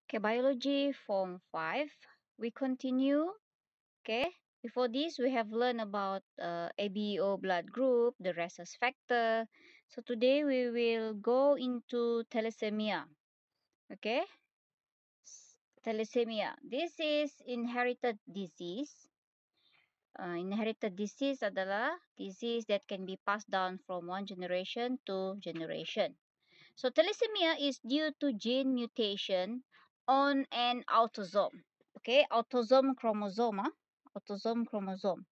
Okay, biology form 5. We continue. Okay, before this, we have learned about ABO blood group, the rhesus factor. So today we will go into thalassemia. Okay, thalassemia. This is inherited disease. Inherited disease adalah disease that can be passed down from one generation to generation. So thalassemia is due to gene mutation on an autosome. Okay, autosome chromosome. Autosome chromosome.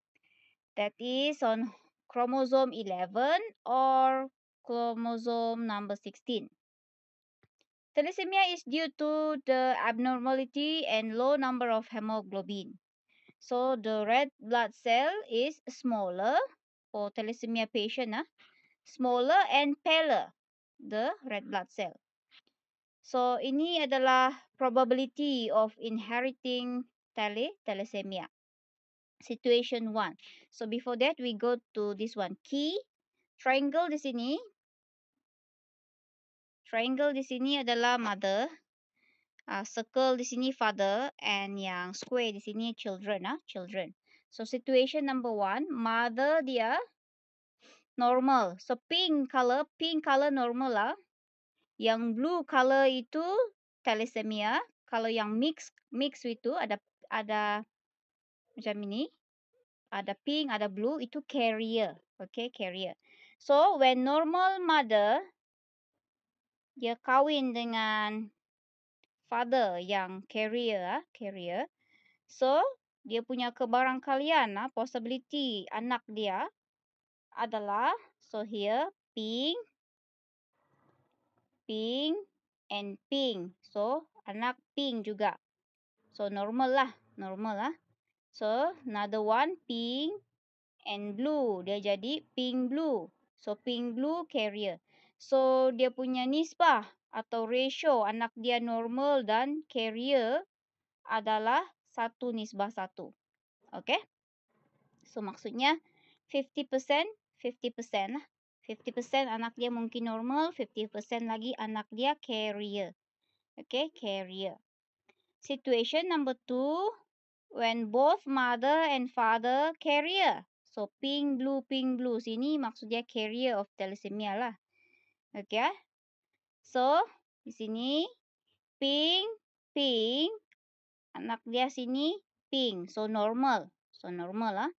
That is on chromosome 11 or chromosome number 16. Thalassemia is due to the abnormality and low number of hemoglobin. So the red blood cell is smaller for thalassemia patient. Smaller and paler, the red blood cell. So, ini adalah probability of inheriting thalassemia. Situation 1. So, before that, we go to this one. Key, triangle di sini. Triangle di sini adalah mother. Circle di sini father. And yang square di sini children. Children. So, situation number 1. Mother dia normal. So, pink color normal lah. Yang blue color itu thalassemia. Kalau yang mix itu ada macam ini, ada pink, ada blue, itu carrier. Okay, carrier. So, when normal mother dia kahwin dengan father yang carrier. So, dia punya kebarangkalian, possibility anak dia adalah, so here, pink, and pink. So, anak pink juga. So, normal lah. So, another one, pink and blue. Dia jadi pink blue. So, pink blue carrier. So, dia punya nisbah atau ratio anak dia normal dan carrier adalah 1:1. Okay? So, maksudnya 50%, 50% lah. 50% anak dia mungkin normal, 50% lagi anak dia carrier. Okay, carrier. Situation number 2, when both mother and father carrier. So, pink, blue. Sini maksudnya carrier of thalassemia lah. Okay. So, di sini pink. Anak dia sini pink. So, normal lah.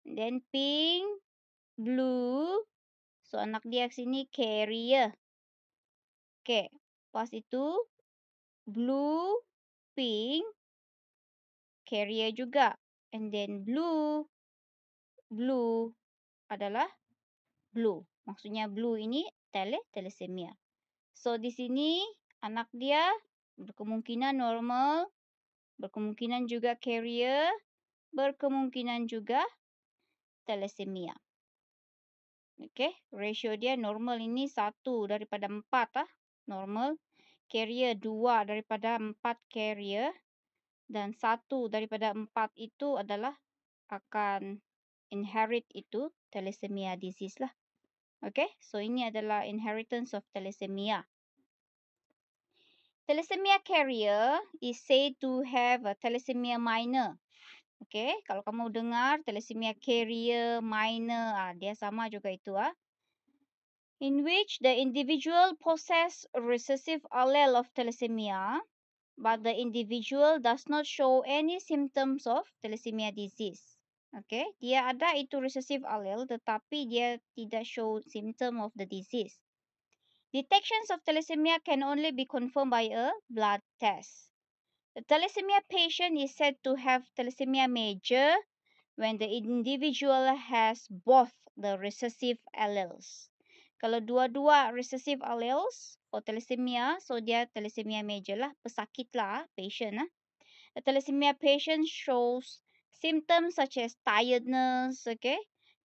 Then pink, blue. So, anak dia sini carrier. Okay. Pas itu, blue, pink, carrier juga. And then blue adalah blue. Maksudnya blue ini thalassemia. So, di sini anak dia berkemungkinan normal, berkemungkinan juga carrier, berkemungkinan juga thalassemia. Okay, ratio dia normal ini 1 daripada 4 normal. Carrier 2 daripada 4 carrier. Dan 1 daripada 4 itu adalah akan inherit itu thalassemia disease lah. Okay, so ini adalah inheritance of thalassemia. Thalassemia carrier is said to have a thalassemia minor. Okay, kalau kamu dengar thalassemia carrier minor, dia sama juga itu. In which the individual possess recessive allele of thalassemia, but the individual does not show any symptoms of thalassemia disease. Okay, dia ada itu recessive allele tetapi dia tidak show symptom of the disease. Detections of thalassemia can only be confirmed by a blood test. The thalassemia patient is said to have thalassemia major when the individual has both the recessive alleles. Kalau dua-dua recessive alleles for thalassemia, so dia thalassemia major lah, pesakit lah, patient. The thalassemia patient shows symptoms such as tiredness, okay,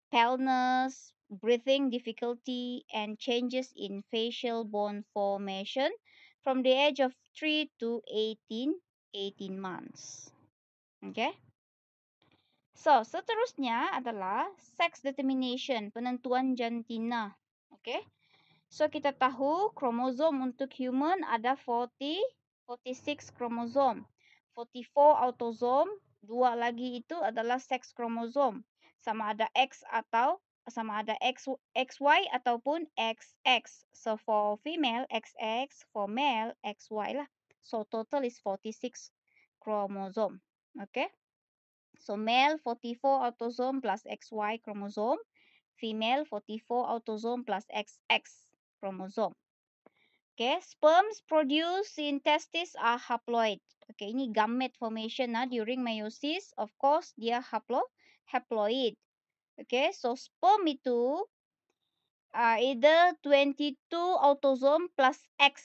paleness, breathing difficulty, and changes in facial bone formation from the age of 3 to 18 months. Okay. So, seterusnya adalah sex determination, penentuan jantina. Okay. So, kita tahu kromosom untuk human ada 40 46 kromosom. 44 autosom, dua lagi itu adalah sex kromosom. Sama ada X atau sama ada XY ataupun XX. So for female XX, for male XY lah. So total is 46 kromosom. Okay? So male 44 autosom plus XY kromosom, female 44 autosom plus XX kromosom. Okay, sperms produced in testis are haploid. Okay, ini gamete formation during meiosis. Of course, dia haploid. Okay, so sperm itu either 22 autosom plus X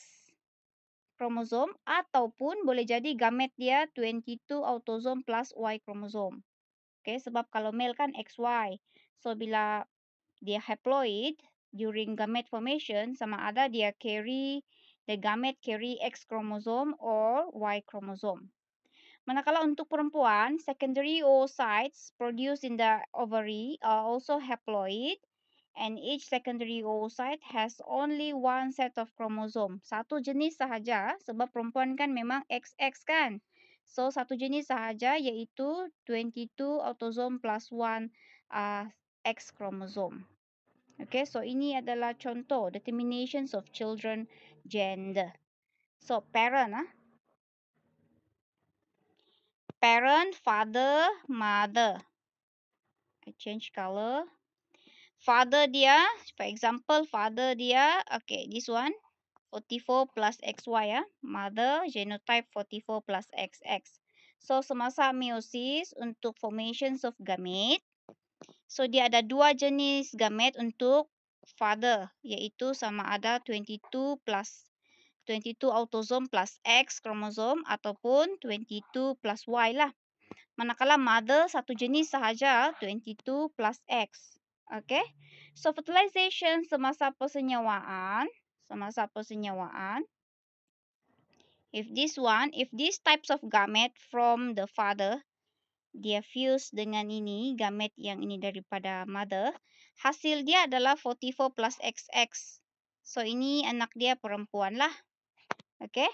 kromosom ataupun boleh jadi gamet dia 22 autosom plus Y kromosom. Okay, sebab kalau male kan XY. So bila dia haploid during gamete formation, sama ada dia carry the gamete carry X chromosome or Y chromosome. Manakala untuk perempuan, secondary oocytes produced in the ovary are also haploid, and each secondary oocyte has only one set of chromosome. Satu jenis sahaja, sebab perempuan kan memang XX kan. So satu jenis sahaja yaitu 22 autosome plus 1 X chromosome. Okay, so ini adalah contoh determinations of children gender. So parent, parent, father, mother. I change color. Father dia, for example, father dia, okay, this one 44 plus XY Mother genotype 44 plus XX. So semasa meiosis untuk formations of gamete, so dia ada dua jenis gamet untuk father, iaitu sama ada 22 plus 22 autosom plus X kromosom ataupun 22 plus Y lah. Manakala mother satu jenis sahaja 22 plus X. Okay? So fertilization semasa persenyawaan, if these types of gamete from the father dia fuse dengan ini, gamet yang ini daripada mother, hasil dia adalah 44 plus XX. So, ini anak dia perempuan lah. Okay?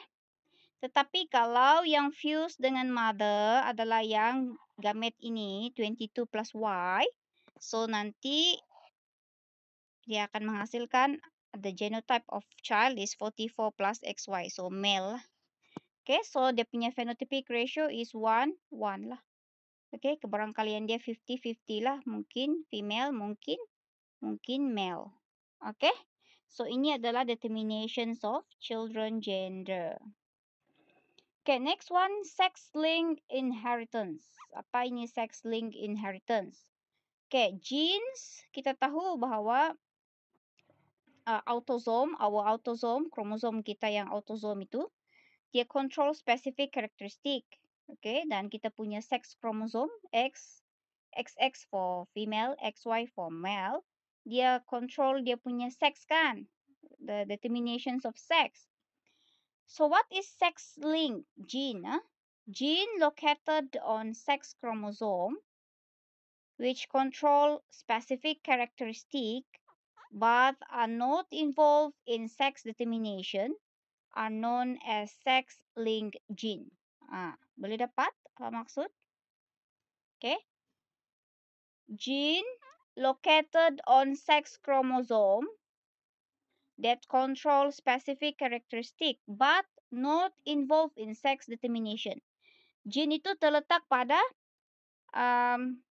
Tetapi kalau yang fuse dengan mother adalah yang gamet ini, 22 plus Y, so nanti dia akan menghasilkan the genotype of child is 44 plus XY, so male. Okay, so dia punya phenotypic ratio is 1, 1 lah. Okay, kebarangkalian dia 50-50 lah. Mungkin female, mungkin male. Okay, so ini adalah determinations of children gender. Okay, next one, sex-linked inheritance. Apa ini sex-linked inheritance? Okay, genes, kita tahu bahawa autosom, kromosom kita yang autosom itu, dia control specific characteristic. Okay, dan kita punya sex kromosom X, XX for female, XY for male. Dia control dia punya sex kan, the determinations of sex. So what is sex-linked gene? Gene located on sex chromosome which control specific characteristic but are not involved in sex determination are known as sex-linked gene. Boleh dapat maksud? Okay. Gene located on sex chromosome that control specific characteristic but not involved in sex determination. Gene itu terletak pada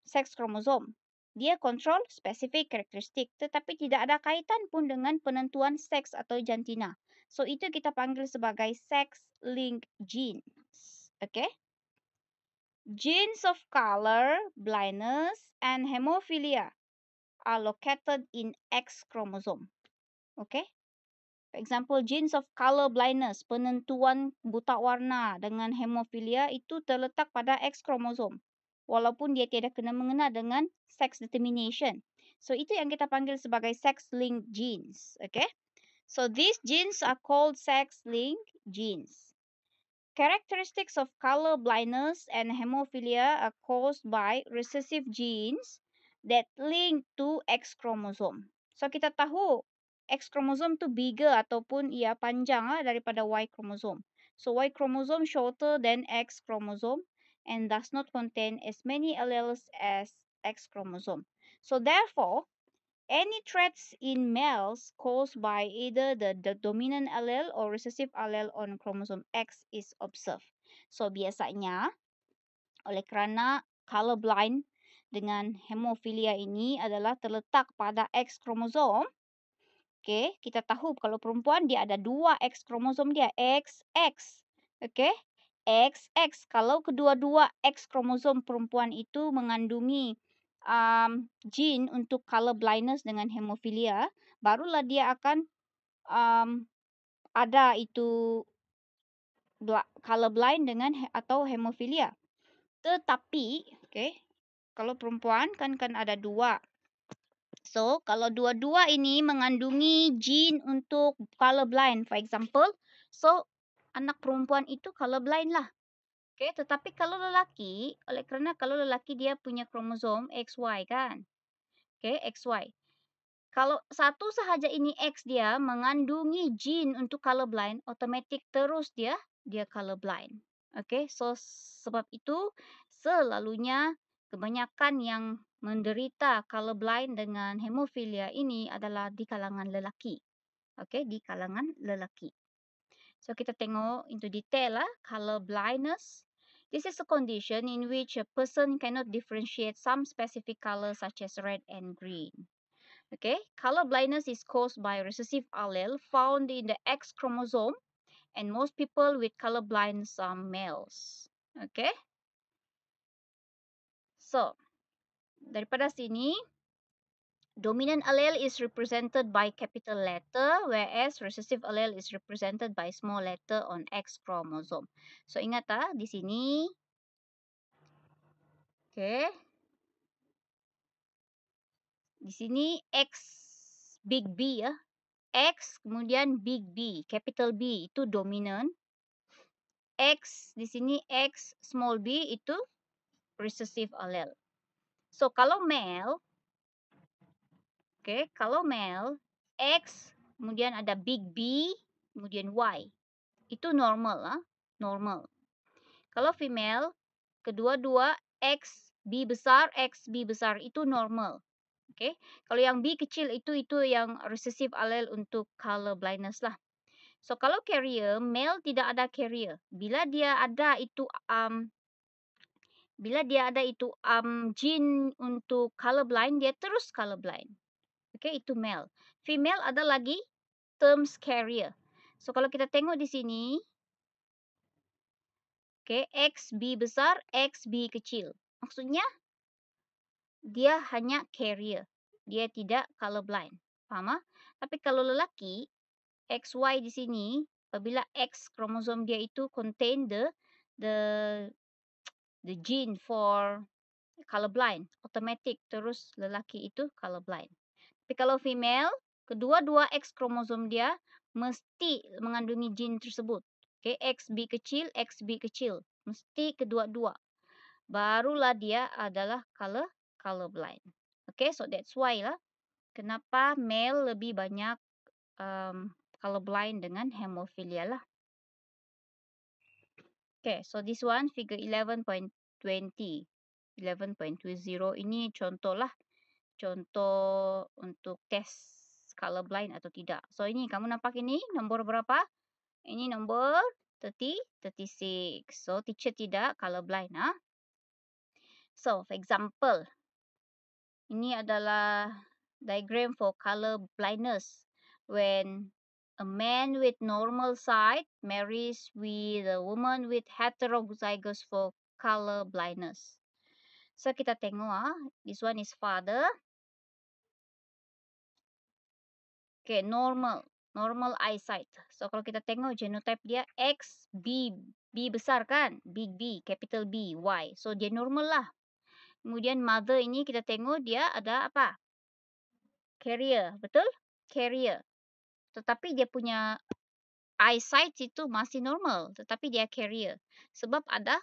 sex chromosome. Dia control specific characteristic tetapi tidak ada kaitan pun dengan penentuan seks atau jantina. So itu kita panggil sebagai sex-linked genes. Okay? Genes of color, blindness, and hemophilia are located in X chromosome. Okay? For example, genes of color blindness, penentuan buta warna dengan hemophilia itu terletak pada X chromosome. Walaupun dia tidak kena mengena dengan sex determination. So, itu yang kita panggil sebagai sex-linked genes. Okay? So, these genes are called sex-linked genes. Characteristics of color blindness and hemophilia are caused by recessive genes that link to X chromosome. So kita tahu X chromosome tu bigger ataupun ia panjang daripada Y chromosome. So Y chromosome shorter than X chromosome and does not contain as many alleles as X chromosome. So therefore, any traits in males caused by either the dominant allele or recessive allele on chromosome X is observed. So biasanya oleh kerana color blind dengan hemofilia ini adalah terletak pada X kromosom. Okey, kita tahu kalau perempuan dia ada 2 X kromosom dia, XX. Okey, XX. Kalau kedua-dua X kromosom perempuan itu mengandungi gene untuk color blindness dengan hemofilia, barulah dia akan ada itu color blind dengan atau hemofilia. Tetapi, okey, kalau perempuan kan ada 2. So, kalau dua-dua ini mengandungi gene untuk color blind, for example, so anak perempuan itu color blind lah. Okey, tetapi kalau lelaki, oleh kerana kalau lelaki dia punya kromosom XY kan. Okey, XY. Kalau satu sahaja ini X dia mengandungi gene untuk color blind, automatik terus dia color blind. Okey, so sebab itu selalunya kebanyakan yang menderita color blind dengan hemofilia ini adalah di kalangan lelaki. Okey, di kalangan lelaki. So kita tengok into detail lah, color blindness. This is a condition in which a person cannot differentiate some specific colors such as red and green. Okay, color blindness is caused by recessive allele found in the X chromosome, and most people with color blindness are males. Okay, so daripada sini, dominant allele is represented by capital letter, whereas recessive allele is represented by small letter on X chromosome. So ingat di sini, okay, di sini X big B ya, X kemudian big B, capital B itu dominant. X di sini X small b itu recessive allele. So kalau male, okay, kalau male X kemudian ada big B kemudian Y itu normal normal. Kalau female kedua-dua X B besar itu normal. Okay, kalau yang B kecil itu yang recessive allele untuk color blindness lah. So kalau carrier, male tidak ada carrier. Bila dia ada itu gene untuk color blind, dia terus color blind. Okay, itu male. Female ada lagi terms carrier. So kalau kita tengok di sini, okay, XB besar, XB kecil. Maksudnya dia hanya carrier. Dia tidak color blind. Faham? Tapi kalau lelaki, XY di sini, apabila X kromosom dia itu contain the gene for color blind, automatic terus lelaki itu color blind. Tapi kalau female, kedua-dua X kromosom dia mesti mengandungi gene tersebut. Okay, XB kecil, mesti kedua-dua. Barulah dia adalah color blind. Okay, so that's why lah kenapa male lebih banyak colorblind dengan hemofilia lah. Okay, so this one figure 11.20. 11.20 ini contoh lah. Contoh untuk test colorblind atau tidak. So ini kamu nampak ini nombor berapa? Ini nombor 36. So teacher tidak colorblind. So for example, ini adalah diagram for color blindness. When a man with normal sight marries with a woman with heterozygous for color blindness. So kita tengok this one is father. Okay, normal eyesight. So kalau kita tengok genotype dia X, B besar kan? Big B, capital B, Y. So dia normal lah. Kemudian mother ini kita tengok dia ada apa? Carrier, betul? Carrier. Tetapi dia punya eyesight itu masih normal, tetapi dia carrier. Sebab ada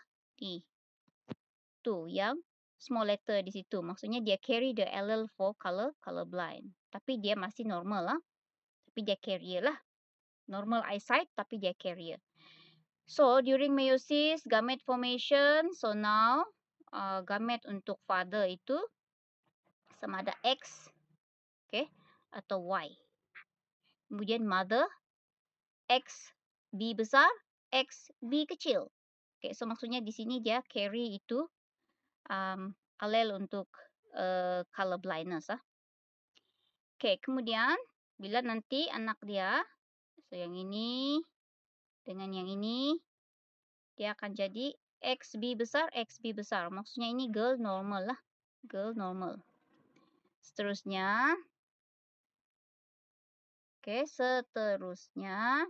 tu yang small letter di situ. Maksudnya dia carry the allele for color blind. Tapi dia masih normal lah. Tapi dia carrier lah. Normal eyesight tapi dia carrier. So, during meiosis, gamete formation. So, now, gamete untuk father itu sama ada X, okay, atau Y. Kemudian mother, X, B besar, X, B kecil. Okay, so maksudnya di sini dia carry itu alel untuk color blindness. Okay, kemudian bila nanti anak dia, so yang ini dengan yang ini, dia akan jadi XB besar, XB besar. Maksudnya ini girl normal lah. Girl normal. Seterusnya. Okay, seterusnya.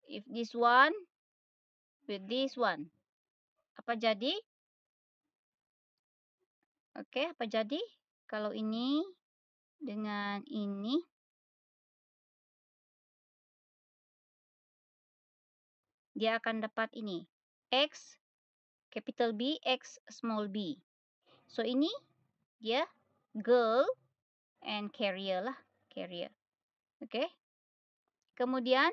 If this one with this one. Apa jadi? Okay, apa jadi? Kalau ini dengan ini. Dia akan dapat ini. X capital B, X small b. So, ini dia girl and carrier lah. Carrier. Okay. Kemudian,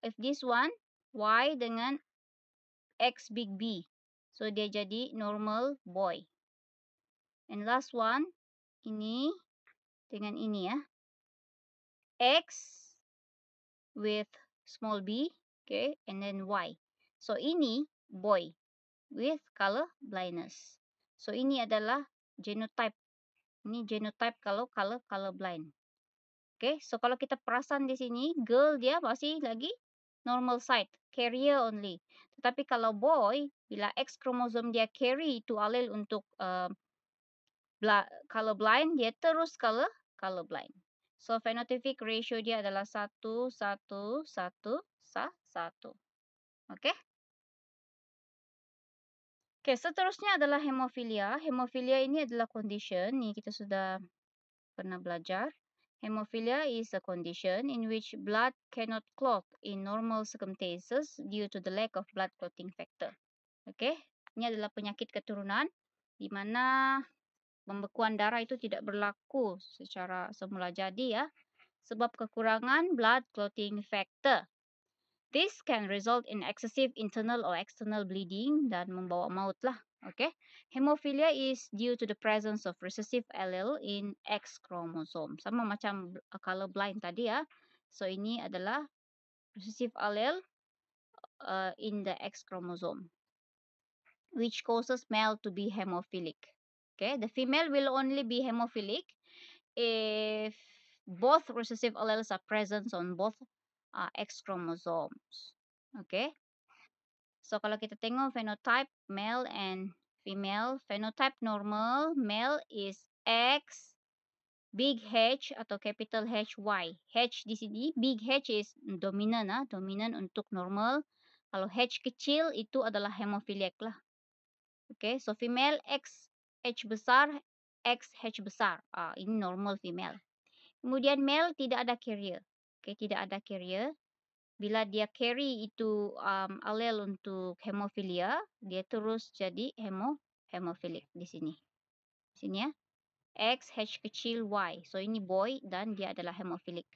if this one, Y dengan X big B. So, dia jadi normal boy. And last one, ini dengan ini ya. X with small b. Okay. And then Y. So, ini boy with color blindness. So, ini adalah genotype. Ini genotype kalau color blind. Okay. So, kalau kita perasan di sini, girl dia masih lagi normal side. Carrier only. Tetapi kalau boy, bila X kromosom dia carry itu alel untuk color blind, dia terus color blind. So, phenotypic ratio dia adalah 1, 1, 1, 1. Okay. Okay, seterusnya adalah hemofilia. Hemofilia ini adalah condition. Ni kita sudah pernah belajar. Hemophilia is a condition in which blood cannot clot in normal circumstances due to the lack of blood clotting factor. Okay, ini adalah penyakit keturunan di mana pembekuan darah itu tidak berlaku secara semula jadi ya, sebab kekurangan blood clotting factor. This can result in excessive internal or external bleeding dan membawa maut lah. Okay. Hemophilia is due to the presence of recessive allele in X chromosome. Sama macam color blind tadi ya. So, ini adalah recessive allele in the X chromosome, which causes male to be hemophilic. Okay. The female will only be hemophilic if both recessive alleles are present on both X chromosomes. Okay. So, kalau kita tengok phenotype male and female, phenotype normal male is X, big H atau capital H, Y. H di sini, big H is dominant, dominant untuk normal. Kalau H kecil itu adalah hemophiliac lah. Okay, so female X, H besar, X, H besar. Ini normal female. Kemudian male tidak ada carrier. Okay, tidak ada carrier. Bila dia carry itu alel untuk hemofilia, dia terus jadi hemofilik di sini. Sini ya. X, H kecil, Y. So, ini boy dan dia adalah hemofilik.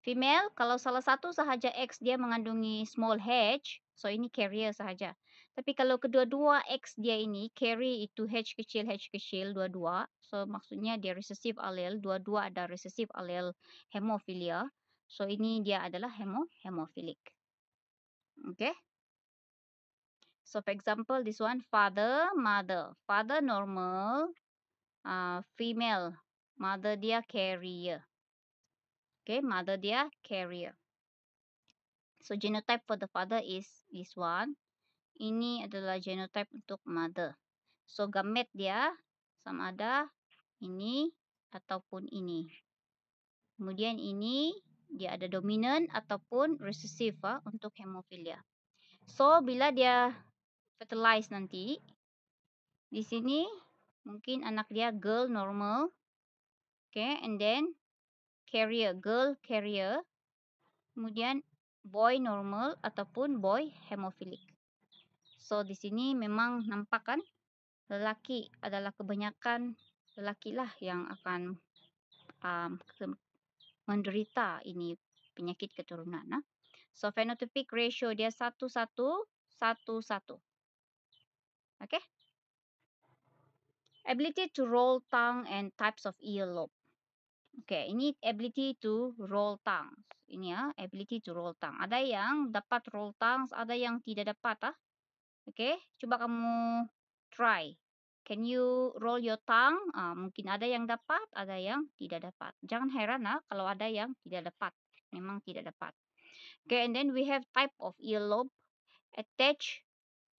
Female, kalau salah satu sahaja X dia mengandungi small H, so ini carrier sahaja. Tapi kalau kedua-dua X dia ini carry itu H kecil, dua-dua. So, maksudnya dia recessive allele, dua-dua ada recessive allele hemofilia. So, ini dia adalah hemofilik. Okay. So, for example, this one, father, mother. Father normal, female. Mother dia carrier. Okay, mother dia carrier. So, genotype for the father is this one. Ini adalah genotype untuk mother. So, gamete dia sama ada ini ataupun ini. Kemudian ini dia ada dominant ataupun recessive untuk hemofilia. So, bila dia fertilize nanti, di sini mungkin anak dia girl normal. Okay, and then carrier, girl carrier. Kemudian boy normal ataupun boy hemofilik. So, di sini memang nampak kan lelaki adalah kebanyakan lelaki lah yang akan menderita ini penyakit keturunan. So phenotypic ratio dia 1:1:1. Okay. Ability to roll tongue and types of earlobe. Okay, ini ability to roll tongue. Ini ya, ability to roll tongue. Ada yang dapat roll tongue, ada yang tidak dapat. Okay, coba kamu try. Can you roll your tongue? Mungkin ada yang dapat, ada yang tidak dapat. Jangan heran kalau ada yang tidak dapat. Memang tidak dapat. Okay, and then we have type of earlobe. Attach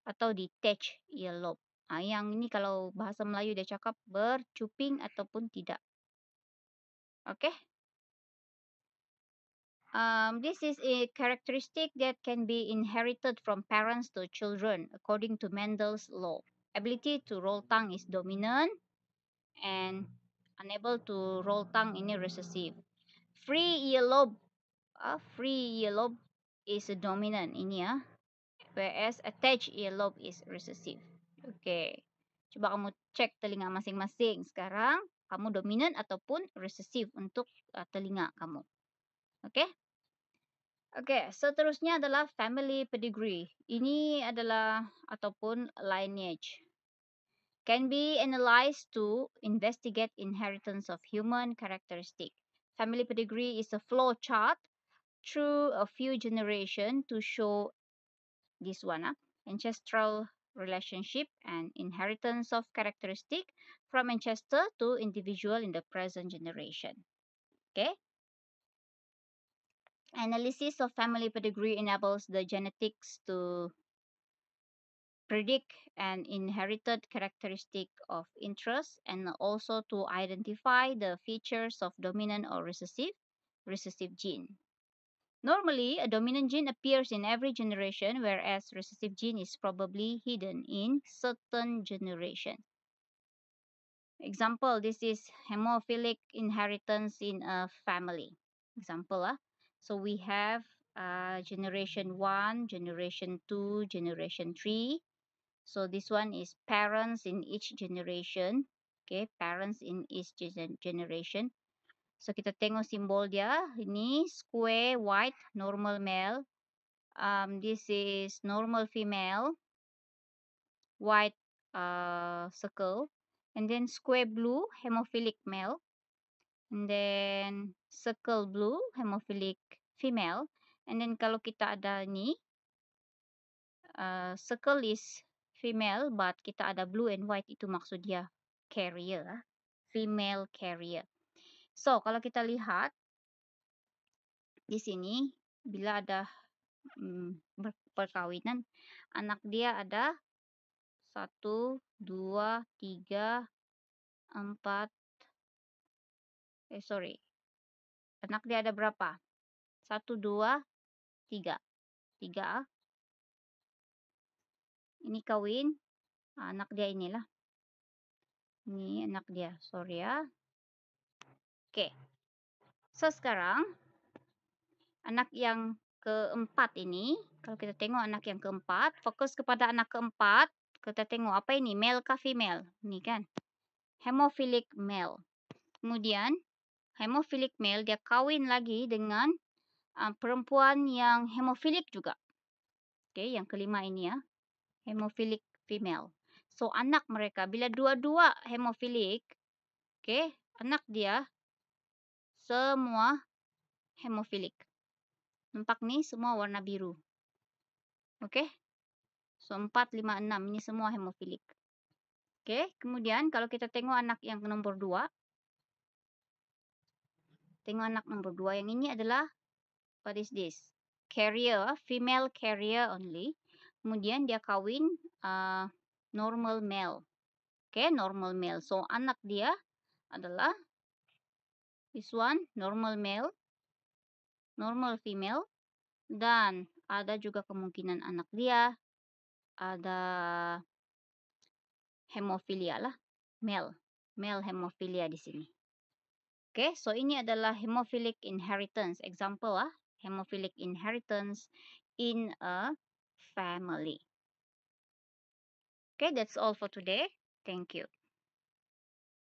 atau detach earlobe. Yang ini kalau bahasa Melayu dia cakap bercuping ataupun tidak. Okay. This is a characteristic that can be inherited from parents to children according to Mendel's law. Ability to roll tongue is dominant and unable to roll tongue ini recessive. Free earlobe is a dominant ini ya. Whereas attached earlobe is recessive. Okay. Coba kamu cek telinga masing-masing. Sekarang kamu dominan ataupun recessive untuk telinga kamu. Okay. Okay, seterusnya adalah family pedigree. Ini adalah ataupun lineage. Can be analyzed to investigate inheritance of human characteristic. Family pedigree is a flow chart through a few generations to show this one, ancestral relationship and inheritance of characteristic from ancestor to individual in the present generation. Okay. Analysis of family pedigree enables the genetics to predict an inherited characteristic of interest and also to identify the features of dominant or recessive gene. Normally, a dominant gene appears in every generation, whereas recessive gene is probably hidden in certain generations. Example, this is hemophilic inheritance in a family. Example, so we have generation 1, generation 2, generation 3. So this one is parents in each generation. Okay, parents in each generation. So kita tengok simbol dia. Ini square white normal male. This is normal female. White circle. And then square blue hemophilic male. And then circle blue hemophilic female. And then kalau kita ada ni circle is female but kita ada blue and white, itu maksud dia carrier, female carrier. So kalau kita lihat di sini bila ada perkawinan, anak dia ada 1, 2, 3, 4. Anak dia ada berapa? 1, 2, 3. 3. Ini kawin. Anak dia inilah. Ini anak dia. Sorry ya. Oke. So sekarang anak yang keempat ini, kalau kita tengok anak yang keempat, fokus kepada anak keempat, kita tengok apa ini, male kah female? Ini kan, hemophilic male. Kemudian, hemophilic male dia kawin lagi dengan perempuan yang hemophilic juga. Okay, yang kelima ini ya, hemophilic female. So, anak mereka, bila dua-dua hemophilic, okay, anak dia semua hemophilic. Nampak ni semua warna biru. Okay. So, 4, 5, 6. Ini semua hemophilic. Okay. Kemudian, kalau kita tengok anak yang nombor 2. Tengok anak nombor 2. Yang ini adalah, what is this? Carrier, female carrier only. Kemudian, dia kawin normal male. Okay, normal male. So, anak dia adalah this one, normal male, normal female. Dan ada juga kemungkinan anak dia ada hemophilia lah, male hemophilia di sini. Okay, so ini adalah hemophilic inheritance. Example hemophilic inheritance in a family. Okay, that's all for today. Thank you.